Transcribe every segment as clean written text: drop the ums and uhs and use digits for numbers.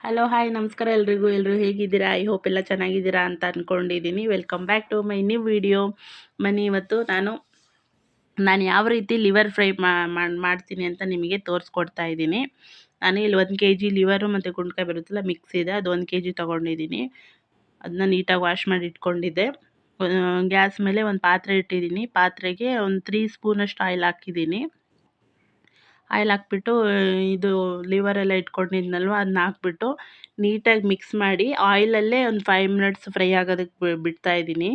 Hello hi ನಮಸ್ಕಾರ ಎಲ್ಲರೂ ಹೇಗಿದ್ದೀರಾ? ಐ ಹೋಪ್ ಎಲ್ಲ ಚೆನ್ನಾಗಿದ್ದೀರಾ ಅಂತ ಅಂದ್ಕೊಂಡಿದ್ದೀನಿ. Welcome back to my new video. ಇವತ್ತು ನಾನು ಯಾವ ರೀತಿ ಲಿವರ್ ಫ್ರೈ ಮಾಡ್ತೀನಿ ಅಂತ ನಿಮಗೆ ತೋರಿಸ್ಕೊಡ್ತಾ ಇದ್ದೀನಿ. ನಾನು ಇಲ್ಲಿ 1 kg ಲಿವರು ಮತ್ತು ಗುಂಡ್ಕಾಯಿ ಬರುತ್ತಲ್ಲ ಮಿಕ್ಸ್ ಇದೆ, ಅದು 1 kg ತೊಗೊಂಡಿದ್ದೀನಿ. ಅದನ್ನ ನೀಟಾಗಿ ವಾಶ್ ಮಾಡಿ ಇಟ್ಕೊಂಡಿದ್ದೆ. ಗ್ಯಾಸ್ ಮೇಲೆ ಒಂದು ಪಾತ್ರೆ ಇಟ್ಟಿದ್ದೀನಿ. ಪಾತ್ರೆಗೆ ಒಂದು 3 ಸ್ಪೂನಷ್ಟು ಆಯಿಲ್ ಹಾಕಿದ್ದೀನಿ. ಆಯಿಲ್ ಹಾಕ್ಬಿಟ್ಟು ಇದು ಲಿವರೆಲ್ಲ ಇಟ್ಕೊಂಡಿದ್ನಲ್ವ ಅದನ್ನ ಹಾಕ್ಬಿಟ್ಟು ನೀಟಾಗಿ ಮಿಕ್ಸ್ ಮಾಡಿ ಆಯಿಲಲ್ಲೇ ಒಂದು 5 ಮಿನಿಟ್ಸ್ ಫ್ರೈ ಆಗೋದಕ್ಕೆ ಬಿಡ್ತಾ ಇದ್ದೀನಿ.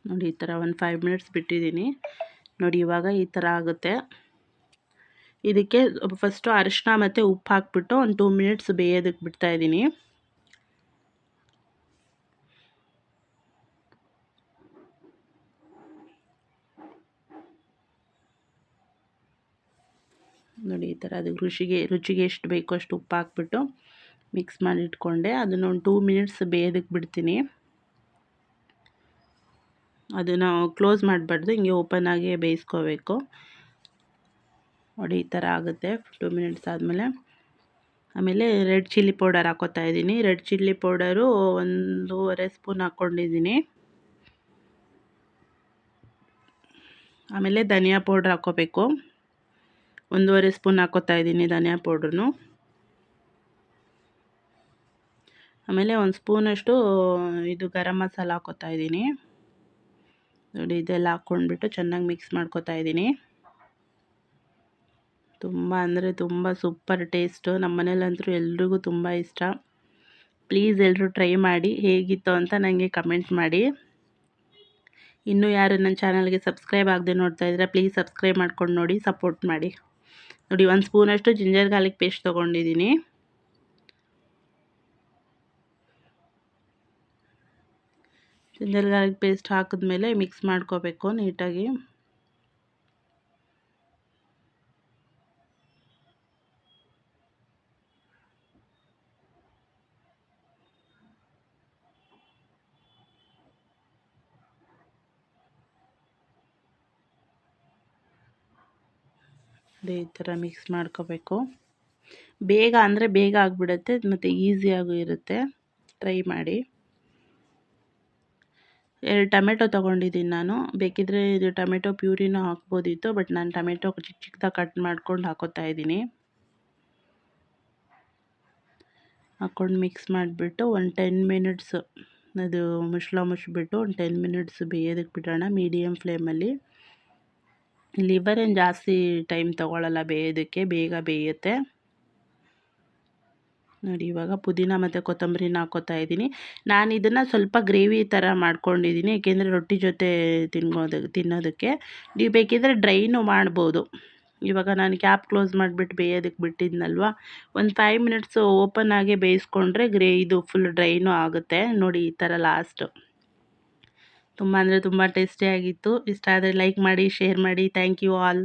ನೋಡಿ, ಈ ಥರ ಒಂದು 5 ಮಿನಿಟ್ಸ್ ಬಿಟ್ಟಿದ್ದೀನಿ. ನೋಡಿ, ಇವಾಗ ಈ ಥರ ಆಗುತ್ತೆ. ಇದಕ್ಕೆ ಫಸ್ಟು ಅರಿಶಿನ ಮತ್ತು ಉಪ್ಪು ಹಾಕ್ಬಿಟ್ಟು ಒಂದು 2 ಮಿನಿಟ್ಸ್ ಬೇಯೋದಕ್ಕೆ ಬಿಡ್ತಾ ಇದ್ದೀನಿ. ನೋಡಿ, ಈ ಥರ ಅದಕ್ಕೆ ರುಚಿಗೆ ಎಷ್ಟು ಬೇಕೋ ಅಷ್ಟು ಉಪ್ಪು ಹಾಕ್ಬಿಟ್ಟು ಮಿಕ್ಸ್ ಮಾಡಿ ಇಟ್ಕೊಂಡೆ. ಅದನ್ನು ಒಂದು 2 ಮಿನಿಟ್ಸ್ ಬೇಯೋದಕ್ಕೆ ಬಿಡ್ತೀನಿ. ಅದನ್ನು ಕ್ಲೋಸ್ ಮಾಡಬಾರ್ದು, ಹಿಂಗೆ ಓಪನ್ ಆಗಿ ಬೇಯಿಸ್ಕೋಬೇಕು. ನೋಡಿ, ಈ ಥರ ಆಗುತ್ತೆ 2 ಮಿನಿಟ್ಸ್ ಆದಮೇಲೆ. ಆಮೇಲೆ ರೆಡ್ ಚಿಲ್ಲಿ ಪೌಡರ್ ಹಾಕೋತಾ ಇದ್ದೀನಿ. ರೆಡ್ ಚಿಲ್ಲಿ ಪೌಡರು 1.5 ಸ್ಪೂನ್ ಹಾಕ್ಕೊಂಡಿದ್ದೀನಿ. ಆಮೇಲೆ ಧನಿಯಾ ಪೌಡ್ರ್ ಹಾಕ್ಕೋಬೇಕು. 1.5 ಸ್ಪೂನ್ ಹಾಕ್ಕೋತಾ ಇದ್ದೀನಿ ಧನಿಯಾ ಪೌಡ್ರನ್ನು. ಆಮೇಲೆ 1 ಸ್ಪೂನಷ್ಟು ಇದು ಗರಂ ಮಸಾಲ ಹಾಕ್ಕೋತಾ ಇದ್ದೀನಿ. ನೋಡಿ, ಇದೆಲ್ಲ ಹಾಕ್ಕೊಂಡ್ಬಿಟ್ಟು ಚೆನ್ನಾಗಿ ಮಿಕ್ಸ್ ಮಾಡ್ಕೋತಾ ಇದ್ದೀನಿ. ತುಂಬ ಅಂದರೆ ತುಂಬ ಸೂಪರ್ ಟೇಸ್ಟು. ನಮ್ಮ ಮನೇಲಂತೂ ಎಲ್ರಿಗೂ ತುಂಬ ಇಷ್ಟ. ಪ್ಲೀಸ್ ಎಲ್ಲರೂ ಟ್ರೈ ಮಾಡಿ, ಹೇಗಿತ್ತು ಅಂತ ನನಗೆ ಕಮೆಂಟ್ ಮಾಡಿ. ಇನ್ನೂ ಯಾರು ನನ್ನ ಚಾನಲ್ಗೆ ಸಬ್ಸ್ಕ್ರೈಬ್ ಆಗದೆ ನೋಡ್ತಾ ಇದ್ರೆ ಪ್ಲೀಸ್ ಸಬ್ಸ್ಕ್ರೈಬ್ ಮಾಡ್ಕೊಂಡು ನೋಡಿ, ಸಪೋರ್ಟ್ ಮಾಡಿ. ನೋಡಿ, 1 ಸ್ಪೂನಷ್ಟು ಜಿಂಜರ್ ಗಾರ್ಲಿಕ್ ಪೇಸ್ಟ್ ತೊಗೊಂಡಿದ್ದೀನಿ. ಜಿಂಜರ್ ಗಾರ್ಲಿಕ್ ಪೇಸ್ಟ್ ಹಾಕಿದ್ಮೇಲೆ ಮಿಕ್ಸ್ ಮಾಡ್ಕೋಬೇಕು ನೀಟಾಗಿ. ಈ ಥರ ಮಿಕ್ಸ್ ಮಾಡ್ಕೋಬೇಕು. ಬೇಗ ಅಂದರೆ ಬೇಗ ಆಗಿಬಿಡುತ್ತೆ ಮತ್ತು ಈಸಿಯಾಗೂ ಇರುತ್ತೆ. ಟ್ರೈ ಮಾಡಿ. 2 ಟೊಮೆಟೊ ತೊಗೊಂಡಿದ್ದೀನಿ ನಾನು. ಬೇಕಿದ್ದರೆ ಇದು ಟೊಮೆಟೊ ಪ್ಯೂರಿನೂ ಹಾಕ್ಬೋದಿತ್ತು, ಬಟ್ ನಾನು ಟೊಮೆಟೊ ಚಿಕ್ಕ ಚಿಕ್ಕದಾಗಿ ಕಟ್ ಮಾಡ್ಕೊಂಡು ಹಾಕೋತಾ ಇದ್ದೀನಿ. ಹಾಕ್ಕೊಂಡು ಮಿಕ್ಸ್ ಮಾಡಿಬಿಟ್ಟು ಒಂದು 10 ಮಿನಿಟ್ಸ್ ಅದು ಮುಚ್ಚಿಬಿಟ್ಟು ಒಂದು 10 ಮಿನಿಟ್ಸ್ ಬೇಯೋದಕ್ಕೆ ಬಿಡೋಣ ಮೀಡಿಯಮ್ ಫ್ಲೇಮಲ್ಲಿ. ಲಿವರ್ ಏನು ಜಾಸ್ತಿ ಟೈಮ್ ತೊಗೊಳ್ಳಲ್ಲ ಬೇಯೋದಕ್ಕೆ, ಬೇಗ ಬೇಯುತ್ತೆ. ನೋಡಿ, ಇವಾಗ ಪುದೀನ ಮತ್ತು ಕೊತ್ತಂಬರಿನ ಹಾಕ್ಕೋತಾ ಇದ್ದೀನಿ. ನಾನು ಇದನ್ನು ಸ್ವಲ್ಪ ಗ್ರೇವಿ ಥರ ಮಾಡ್ಕೊಂಡಿದ್ದೀನಿ, ಏಕೆಂದರೆ ರೊಟ್ಟಿ ಜೊತೆ ತಿನ್ನೋದಕ್ಕೆ. ನೀವು ಬೇಕಿದ್ದರೆ ಡ್ರೈನೂ ಮಾಡ್ಬೋದು. ಇವಾಗ ನಾನು ಕ್ಯಾಪ್ ಕ್ಲೋಸ್ ಮಾಡಿಬಿಟ್ಟು ಬೇಯೋದಕ್ಕೆ ಬಿಟ್ಟಿದ್ನಲ್ವ, ಒಂದು 5 ಮಿನಿಟ್ಸು ಓಪನ್ ಆಗೇ ಬೇಯಿಸ್ಕೊಂಡ್ರೆ ಇದು ಫುಲ್ ಡ್ರೈನೂ ಆಗುತ್ತೆ. ನೋಡಿ, ಈ ಥರ ಲಾಸ್ಟು. ತುಂಬ ಅಂದರೆ ತುಂಬ ಟೇಸ್ಟಿಯಾಗಿತ್ತು. ಇಷ್ಟ ಆದರೆ ಲೈಕ್ ಮಾಡಿ, ಶೇರ್ ಮಾಡಿ. Thank you all.